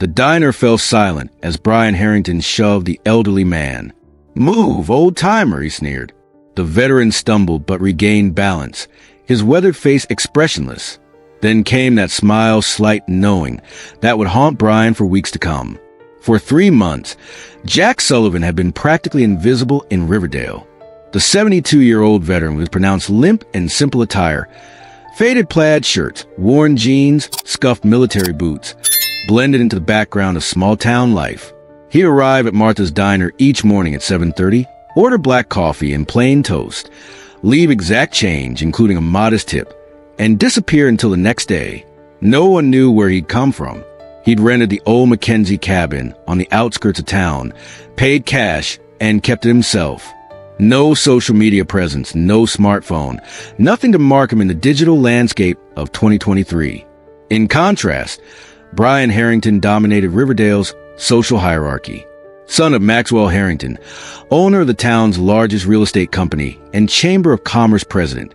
The diner fell silent as Brian Harrington shoved the elderly man. "Move, old-timer," he sneered. The veteran stumbled but regained balance, his weathered face expressionless. Then came that smile, slight and knowing, that would haunt Brian for weeks to come. For 3 months, Jack Sullivan had been practically invisible in Riverdale. The 72-year-old veteran was pronounced limp in simple attire. Faded plaid shirts, worn jeans, scuffed military boots, blended into the background of small-town life. He'd arrive at Martha's Diner each morning at 7:30, order black coffee and plain toast, leave exact change, including a modest tip, and disappear until the next day. No one knew where he'd come from. He'd rented the old Mackenzie cabin on the outskirts of town, paid cash, and kept it himself. No social media presence, no smartphone, nothing to mark him in the digital landscape of 2023. In contrast, Brian Harrington dominated Riverdale's social hierarchy. Son of Maxwell Harrington, owner of the town's largest real estate company and Chamber of Commerce president,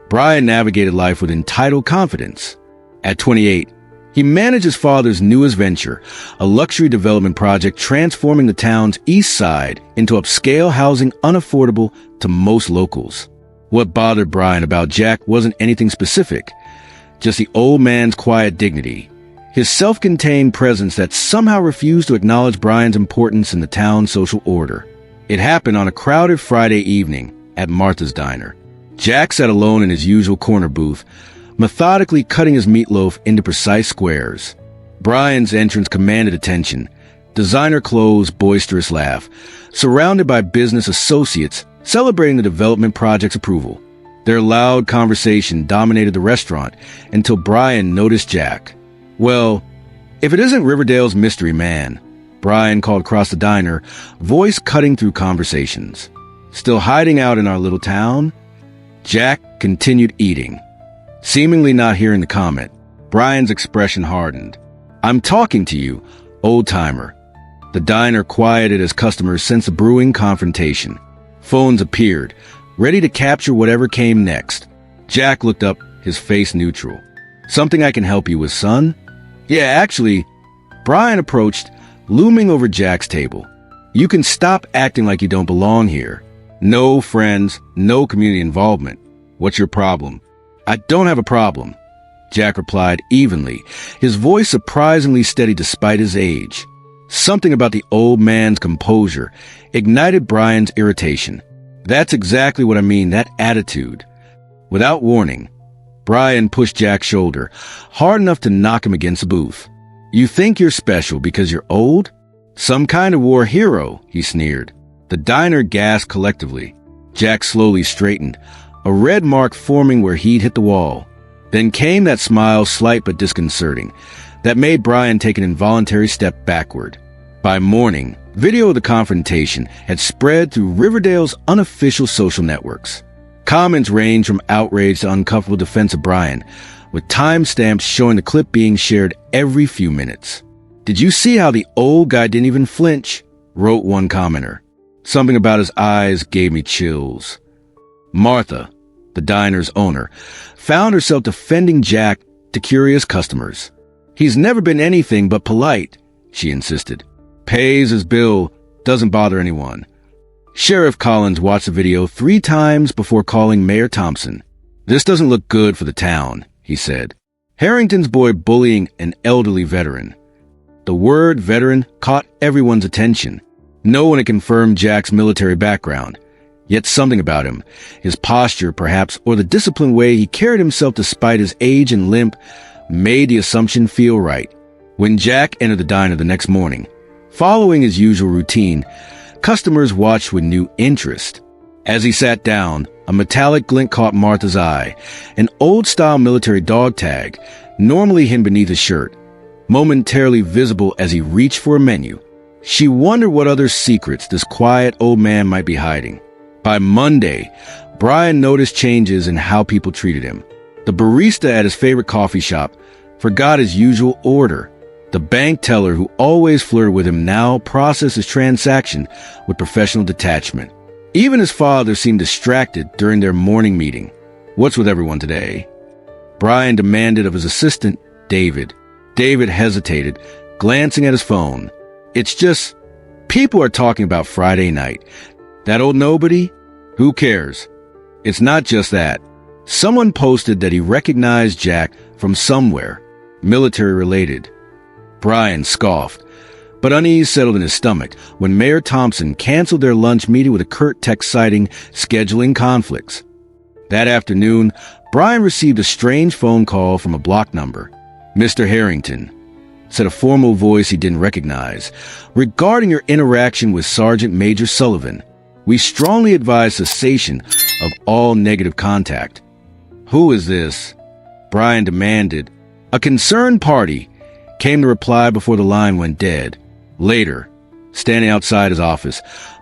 Brian navigated life with entitled confidence. At 28, he managed his father's newest venture, a luxury development project transforming the town's east side into upscale housing unaffordable to most locals. What bothered Brian about Jack wasn't anything specific, just the old man's quiet dignity, his self-contained presence that somehow refused to acknowledge Brian's importance in the town's social order. It happened on a crowded Friday evening at Martha's Diner. Jack sat alone in his usual corner booth, methodically cutting his meatloaf into precise squares. Brian's entrance commanded attention. Designer clothes, boisterous laugh, surrounded by business associates celebrating the development project's approval. Their loud conversation dominated the restaurant until Brian noticed Jack. "Well, if it isn't Riverdale's mystery man," Brian called across the diner, voice cutting through conversations. "Still hiding out in our little town?" Jack continued eating. Seemingly not hearing the comment, Brian's expression hardened. "I'm talking to you, old-timer." The diner quieted as customers sensed a brewing confrontation. Phones appeared, ready to capture whatever came next. Jack looked up, his face neutral. "Something I can help you with, son?" "Yeah, actually," Brian approached, looming over Jack's table. "You can stop acting like you don't belong here. No friends, no community involvement. What's your problem?" "I don't have a problem," Jack replied evenly, his voice surprisingly steady despite his age. Something about the old man's composure ignited Brian's irritation. "That's exactly what I mean, that attitude." Without warning, Brian pushed Jack's shoulder, hard enough to knock him against the booth. "You think you're special because you're old? Some kind of war hero," he sneered. The diner gasped collectively. Jack slowly straightened, a red mark forming where he'd hit the wall. Then came that smile, slight but disconcerting, that made Brian take an involuntary step backward. By morning, video of the confrontation had spread through Riverdale's unofficial social networks. Comments ranged from outrage to uncomfortable defense of Brian, with timestamps showing the clip being shared every few minutes. "Did you see how the old guy didn't even flinch?" wrote one commenter. "Something about his eyes gave me chills." Martha, the diner's owner, found herself defending Jack to curious customers. "He's never been anything but polite," she insisted. "Pays his bill, doesn't bother anyone." Sheriff Collins watched the video 3 times before calling Mayor Thompson. "This doesn't look good for the town," he said. Harrington's boy bullying an elderly veteran. The word veteran caught everyone's attention. No one had confirmed Jack's military background. Yet something about him, his posture perhaps, or the disciplined way he carried himself despite his age and limp, made the assumption feel right. When Jack entered the diner the next morning, following his usual routine, customers watched with new interest. As he sat down, a metallic glint caught Martha's eye, an old-style military dog tag, normally hidden beneath his shirt, momentarily visible as he reached for a menu. She wondered what other secrets this quiet old man might be hiding. By Monday, Brian noticed changes in how people treated him. The barista at his favorite coffee shop forgot his usual order. The bank teller who always flirted with him now processed his transaction with professional detachment. Even his father seemed distracted during their morning meeting. "What's with everyone today?" Brian demanded of his assistant, David. David hesitated, glancing at his phone. It's just, people are talking about Friday night. That old nobody? Who cares? It's not just that. Someone posted that he recognized Jack from somewhere, military-related. Brian scoffed, but unease settled in his stomach when Mayor Thompson canceled their lunch meeting with a curt text citing scheduling conflicts. That afternoon, Brian received a strange phone call from a block number. "Mr. Harrington," said a formal voice he didn't recognize, "regarding your interaction with Sergeant Major Sullivan, we strongly advise cessation of all negative contact." "Who is this?" Brian demanded. "A concerned party," came the reply before the line went dead. Later, standing outside his office,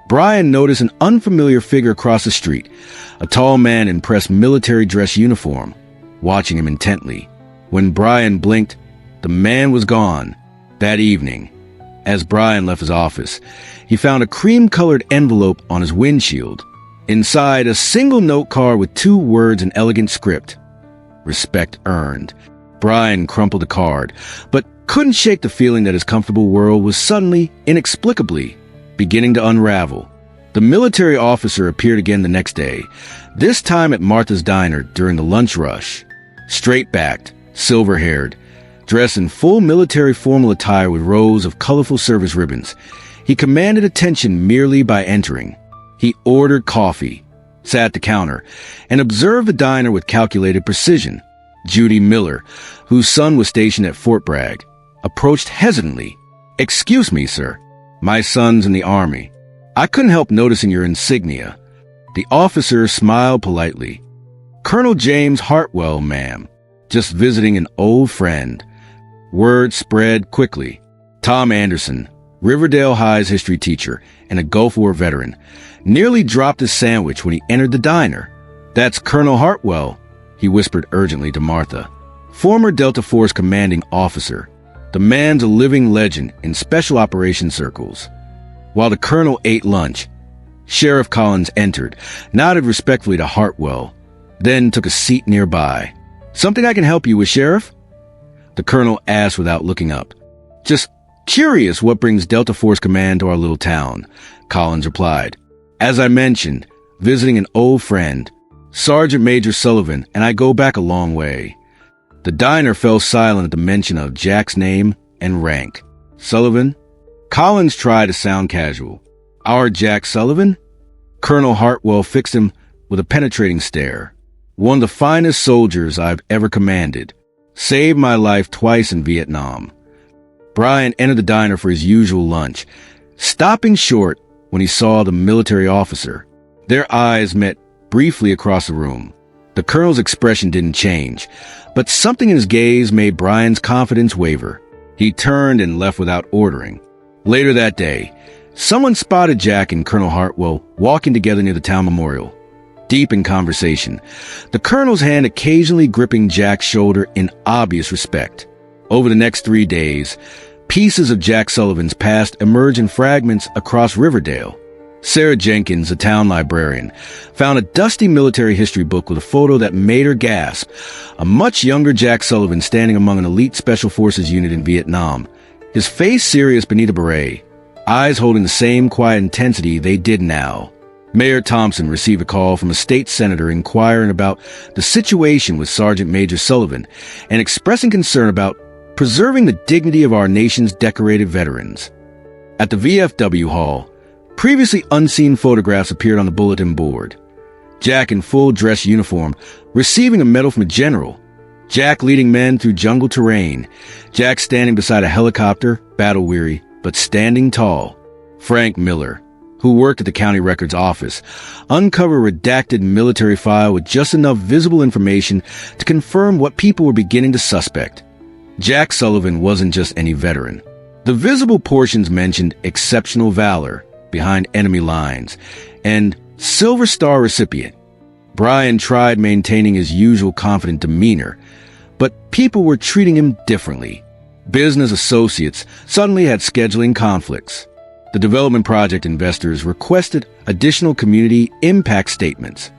Brian noticed an unfamiliar figure across the street, a tall man in pressed military dress uniform, watching him intently. When Brian blinked, the man was gone. That evening, as Brian left his office, he found a cream-colored envelope on his windshield. Inside, a single note card with 2 words in elegant script. "Respect earned." Brian crumpled the card, but couldn't shake the feeling that his comfortable world was suddenly, inexplicably, beginning to unravel. The military officer appeared again the next day, this time at Martha's Diner during the lunch rush. Straight-backed, silver-haired, dressed in full military formal attire with rows of colorful service ribbons, he commanded attention merely by entering. He ordered coffee, sat at the counter, and observed the diner with calculated precision. Judy Miller, whose son was stationed at Fort Bragg, approached hesitantly. "Excuse me, sir. My son's in the Army. I couldn't help noticing your insignia." The officer smiled politely. "Colonel James Hartwell, ma'am. Just visiting an old friend." Word spread quickly. Tom Anderson, Riverdale High's history teacher and a Gulf War veteran, nearly dropped his sandwich when he entered the diner. "That's Colonel Hartwell," he whispered urgently to Martha. "Former Delta Force commanding officer. The man's a living legend in special operations circles." While the colonel ate lunch, Sheriff Collins entered, nodded respectfully to Hartwell, then took a seat nearby. "Something I can help you with, Sheriff?" the colonel asked without looking up. "Just curious what brings Delta Force Command to our little town," Collins replied. "As I mentioned, visiting an old friend, Sergeant Major Sullivan, and I go back a long way." The diner fell silent at the mention of Jack's name and rank. "Sullivan?" Collins tried to sound casual. "Our Jack Sullivan?" Colonel Hartwell fixed him with a penetrating stare. "One of the finest soldiers I've ever commanded. Saved my life twice in Vietnam." Brian entered the diner for his usual lunch, stopping short when he saw the military officer. Their eyes met briefly across the room. The colonel's expression didn't change, but something in his gaze made Brian's confidence waver. He turned and left without ordering. Later that day, someone spotted Jack and Colonel Hartwell walking together near the town memorial, deep in conversation, the colonel's hand occasionally gripping Jack's shoulder in obvious respect. Over the next 3 days, pieces of Jack Sullivan's past emerged in fragments across Riverdale. Sarah Jenkins, a town librarian, found a dusty military history book with a photo that made her gasp. A much younger Jack Sullivan standing among an elite special forces unit in Vietnam, his face serious beneath a beret, eyes holding the same quiet intensity they did now. Mayor Thompson received a call from a state senator inquiring about the situation with Sergeant Major Sullivan and expressing concern about preserving the dignity of our nation's decorated veterans. At the VFW hall, previously unseen photographs appeared on the bulletin board. Jack in full dress uniform, receiving a medal from a general. Jack leading men through jungle terrain. Jack standing beside a helicopter, battle-weary, but standing tall. Frank Miller, who worked at the county records office, uncovered a redacted military file with just enough visible information to confirm what people were beginning to suspect. Jack Sullivan wasn't just any veteran. The visible portions mentioned exceptional valor behind enemy lines, and Silver Star recipient. Brian tried maintaining his usual confident demeanor, but people were treating him differently. Business associates suddenly had scheduling conflicts. The development project investors requested additional community impact statements.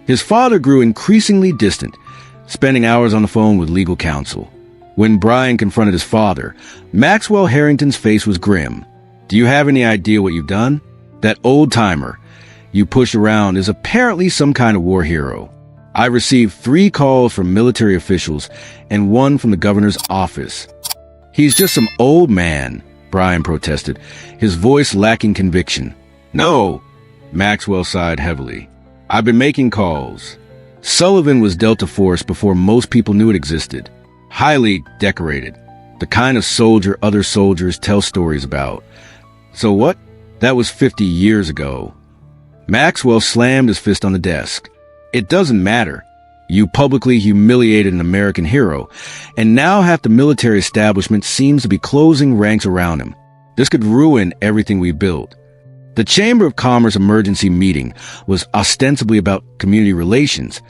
His father grew increasingly distant, spending hours on the phone with legal counsel. When Brian confronted his father, Maxwell Harrington's face was grim. "Do you have any idea what you've done? That old-timer you push around is apparently some kind of war hero. I received 3 calls from military officials and 1 from the governor's office." "He's just some old man," Brian protested, his voice lacking conviction. "No," Maxwell sighed heavily. "I've been making calls." Sullivan was Delta Force before most people knew it existed. Highly decorated, the kind of soldier other soldiers tell stories about. So what? That was 50 years ago. Maxwell slammed his fist on the desk. "It doesn't matter. You publicly humiliated an American hero, and now half the military establishment seems to be closing ranks around him. This could ruin everything we built." The Chamber of Commerce emergency meeting was ostensibly about community relations,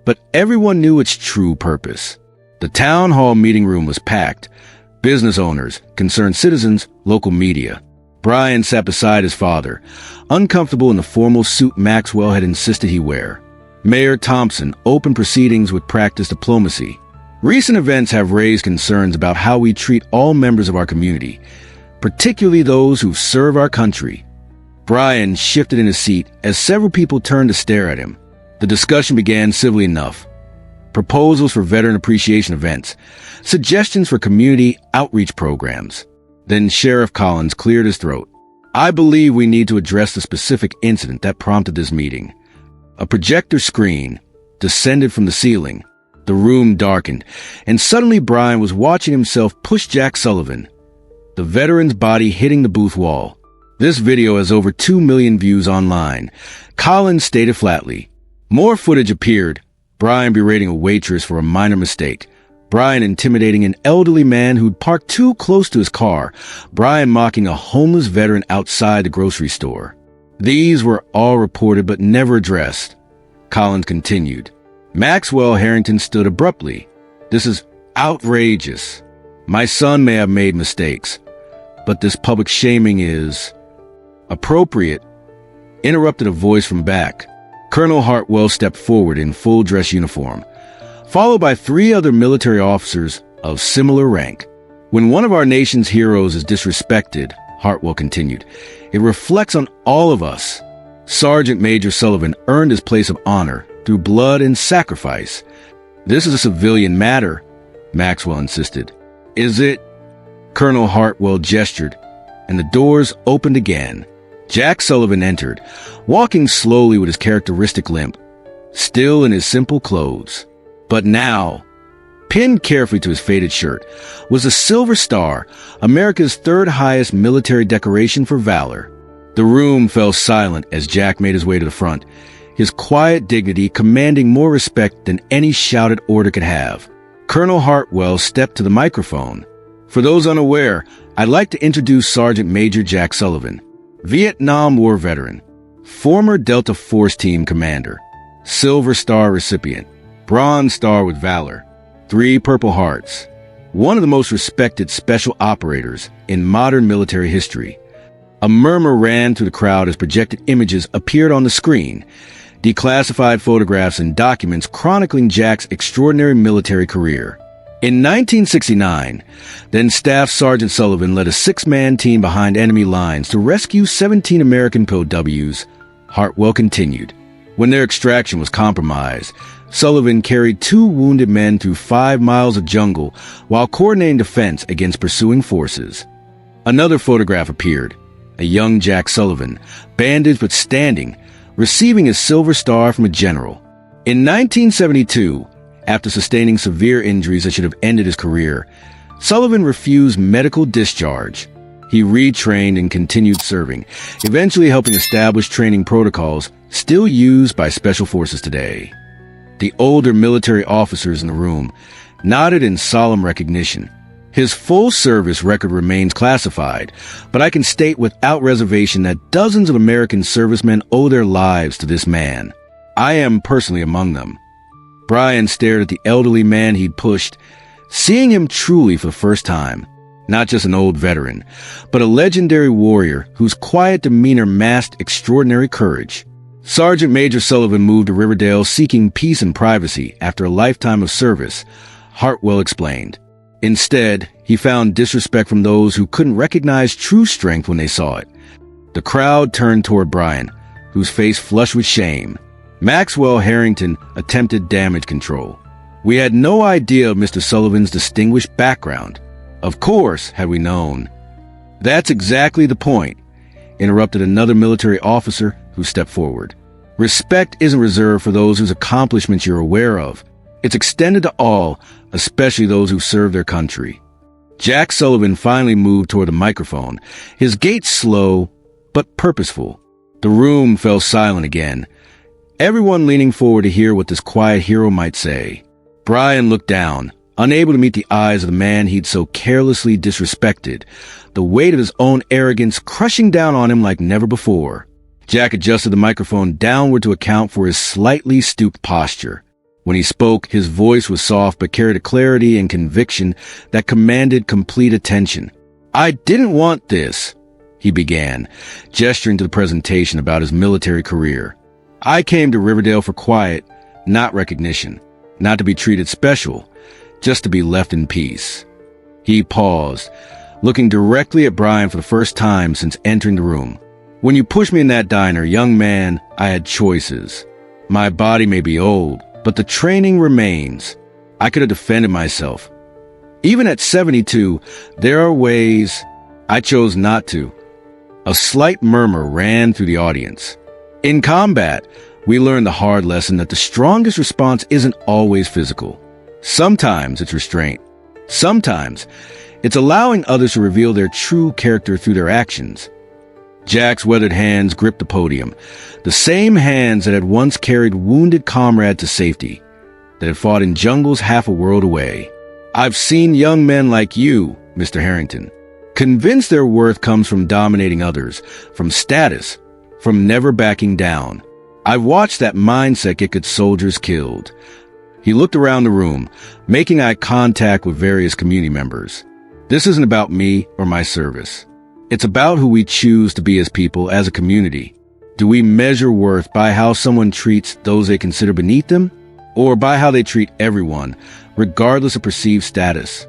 but everyone knew its true purpose. The town hall meeting room was packed. Business owners, concerned citizens, local media. Brian sat beside his father, uncomfortable in the formal suit Maxwell had insisted he wear. Mayor Thompson opened proceedings with practiced diplomacy. "Recent events have raised concerns about how we treat all members of our community, particularly those who serve our country." Brian shifted in his seat as several people turned to stare at him. The discussion began civilly enough. Proposals for veteran appreciation events, suggestions for community outreach programs. Then Sheriff Collins cleared his throat. "I believe we need to address the specific incident that prompted this meeting." A projector screen descended from the ceiling. The room darkened, and suddenly Brian was watching himself push Jack Sullivan, the veteran's body hitting the booth wall. "This video has over 2 million views online," Collins stated flatly. More footage appeared. Brian berating a waitress for a minor mistake. Brian intimidating an elderly man who'd parked too close to his car. Brian mocking a homeless veteran outside the grocery store. These were all reported but never addressed. Collins continued. Maxwell Harrington stood abruptly. "This is outrageous. My son may have made mistakes, but this public shaming is appropriate," interrupted a voice from back. Colonel Hartwell stepped forward in full dress uniform, followed by 3 other military officers of similar rank. "When one of our nation's heroes is disrespected," Hartwell continued, "it reflects on all of us. Sergeant Major Sullivan earned his place of honor through blood and sacrifice. This is a civilian matter," Maxwell insisted. "Is it?" Colonel Hartwell gestured, and the doors opened again. Jack Sullivan entered, walking slowly with his characteristic limp, still in his simple clothes. But now, pinned carefully to his faded shirt, was a Silver Star, America's 3rd highest military decoration for valor. The room fell silent as Jack made his way to the front, his quiet dignity commanding more respect than any shouted order could have. Colonel Hartwell stepped to the microphone. "For those unaware, I'd like to introduce Sergeant Major Jack Sullivan, Vietnam War veteran, former Delta Force Team commander, Silver Star recipient, Bronze Star with Valor, 3 Purple Hearts, one of the most respected special operators in modern military history." A murmur ran through the crowd as projected images appeared on the screen, declassified photographs and documents chronicling Jack's extraordinary military career. In 1969, then Staff Sergeant Sullivan led a 6-man team behind enemy lines to rescue 17 American POWs, Hartwell continued. When their extraction was compromised, Sullivan carried 2 wounded men through 5 miles of jungle while coordinating defense against pursuing forces. Another photograph appeared, a young Jack Sullivan, bandaged but standing, receiving his Silver Star from a general. In 1972, after sustaining severe injuries that should have ended his career, Sullivan refused medical discharge. He retrained and continued serving, eventually helping establish training protocols still used by special forces today. The older military officers in the room nodded in solemn recognition. His full service record remains classified, but I can state without reservation that dozens of American servicemen owe their lives to this man. I am personally among them. Brian stared at the elderly man he'd pushed, seeing him truly for the first time. Not just an old veteran, but a legendary warrior whose quiet demeanor masked extraordinary courage. Sergeant Major Sullivan moved to Riverdale seeking peace and privacy after a lifetime of service, Hartwell explained. Instead, he found disrespect from those who couldn't recognize true strength when they saw it. The crowd turned toward Brian, whose face flushed with shame. Maxwell Harrington attempted damage control. We had no idea of Mr. Sullivan's distinguished background. Of course, had we known. That's exactly the point, interrupted another military officer who stepped forward. Respect isn't reserved for those whose accomplishments you're aware of. It's extended to all, especially those who serve their country. Jack Sullivan finally moved toward the microphone, his gait slow but purposeful. The room fell silent again, everyone leaning forward to hear what this quiet hero might say. Brian looked down, unable to meet the eyes of the man he'd so carelessly disrespected, the weight of his own arrogance crushing down on him like never before. Jack adjusted the microphone downward to account for his slightly stooped posture. When he spoke, his voice was soft but carried a clarity and conviction that commanded complete attention. "I didn't want this," he began, gesturing to the presentation about his military career. "I came to Riverdale for quiet, not recognition, not to be treated special, just to be left in peace." He paused, looking directly at Brian for the first time since entering the room. "When you pushed me in that diner, young man, I had choices. My body may be old, but the training remains. I could have defended myself. Even at 72, there are ways. I chose not to." A slight murmur ran through the audience. In combat, we learn the hard lesson that the strongest response isn't always physical. Sometimes it's restraint. Sometimes it's allowing others to reveal their true character through their actions. Jack's weathered hands gripped the podium, the same hands that had once carried wounded comrades to safety, that had fought in jungles half a world away. "I've seen young men like you, Mr. Harrington, convinced their worth comes from dominating others, from status, from never backing down. I've watched that mindset get good soldiers killed." He looked around the room, making eye contact with various community members. "This isn't about me or my service. It's about who we choose to be as people, as a community. Do we measure worth by how someone treats those they consider beneath them, or by how they treat everyone, regardless of perceived status?"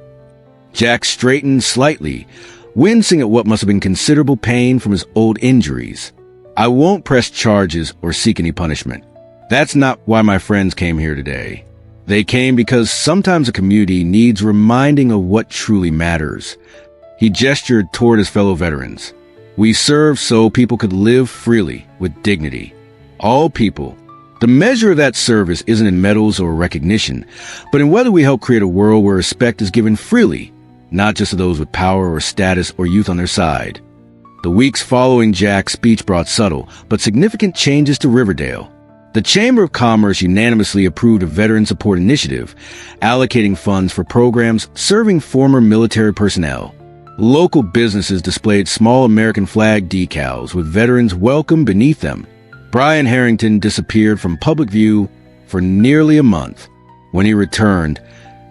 Jack straightened slightly, wincing at what must have been considerable pain from his old injuries. "I won't press charges or seek any punishment. That's not why my friends came here today. They came because sometimes a community needs reminding of what truly matters." He gestured toward his fellow veterans. "We serve so people could live freely, with dignity. All people. The measure of that service isn't in medals or recognition, but in whether we help create a world where respect is given freely, not just to those with power or status or youth on their side." The weeks following Jack's speech brought subtle but significant changes to Riverdale. The Chamber of Commerce unanimously approved a veteran support initiative, allocating funds for programs serving former military personnel. Local businesses displayed small American flag decals with veterans welcome beneath them. Brian Harrington disappeared from public view for nearly a month. When he returned,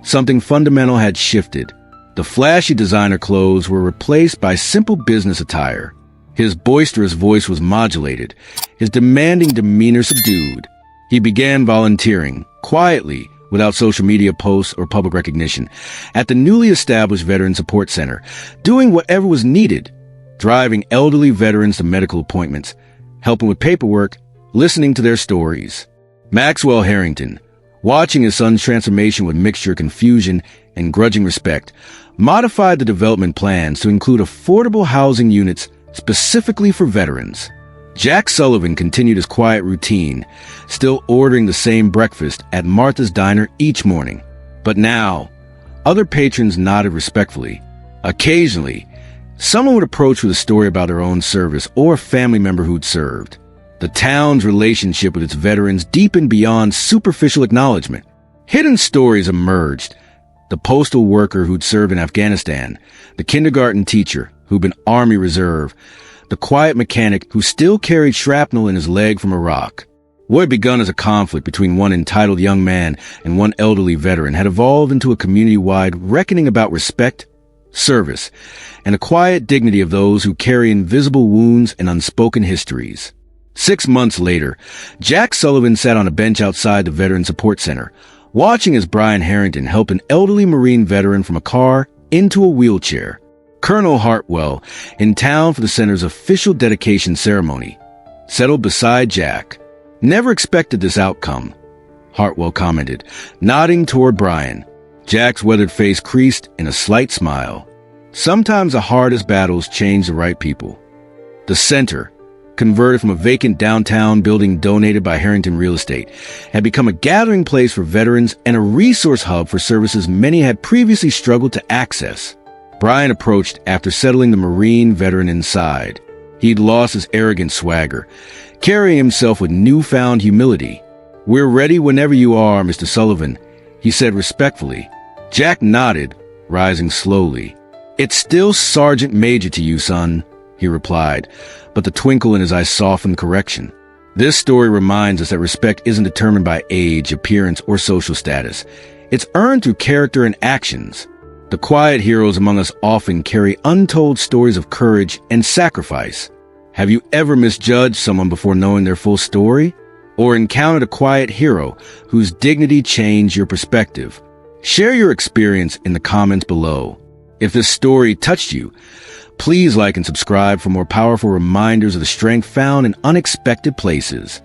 something fundamental had shifted. The flashy designer clothes were replaced by simple business attire. His boisterous voice was modulated, his demanding demeanor subdued. He began volunteering, quietly, without social media posts or public recognition, at the newly established Veteran Support Center, doing whatever was needed, driving elderly veterans to medical appointments, helping with paperwork, listening to their stories. Maxwell Harrington, watching his son's transformation with mixture of confusion and grudging respect, modified the development plans to include affordable housing units specifically for veterans. Jack Sullivan continued his quiet routine, still ordering the same breakfast at Martha's Diner each morning. But now, other patrons nodded respectfully. Occasionally, someone would approach with a story about their own service or a family member who'd served. The town's relationship with its veterans deepened beyond superficial acknowledgement. Hidden stories emerged. The postal worker who'd served in Afghanistan, the kindergarten teacher who'd been Army Reserve, the quiet mechanic who still carried shrapnel in his leg from Iraq. What had begun as a conflict between one entitled young man and one elderly veteran had evolved into a community-wide reckoning about respect, service, and the quiet dignity of those who carry invisible wounds and unspoken histories. 6 months later, Jack Sullivan sat on a bench outside the Veteran Support Center, watching as Brian Harrington helped an elderly Marine veteran from a car into a wheelchair. Colonel Hartwell, in town for the center's official dedication ceremony, settled beside Jack. "Never expected this outcome," Hartwell commented, nodding toward Brian. Jack's weathered face creased in a slight smile. Sometimes the hardest battles change the right people. The center, converted from a vacant downtown building donated by Harrington Real Estate, had become a gathering place for veterans and a resource hub for services many had previously struggled to access. Brian approached after settling the Marine veteran inside. He'd lost his arrogant swagger, carrying himself with newfound humility. "We're ready whenever you are, Mr. Sullivan," he said respectfully. Jack nodded, rising slowly. "It's still Sergeant Major to you, son," he replied, but the twinkle in his eyes softened correction. This story reminds us that respect isn't determined by age, appearance, or social status. It's earned through character and actions. The quiet heroes among us often carry untold stories of courage and sacrifice. Have you ever misjudged someone before knowing their full story? Or encountered a quiet hero whose dignity changed your perspective? Share your experience in the comments below. If this story touched you, please like and subscribe for more powerful reminders of the strength found in unexpected places.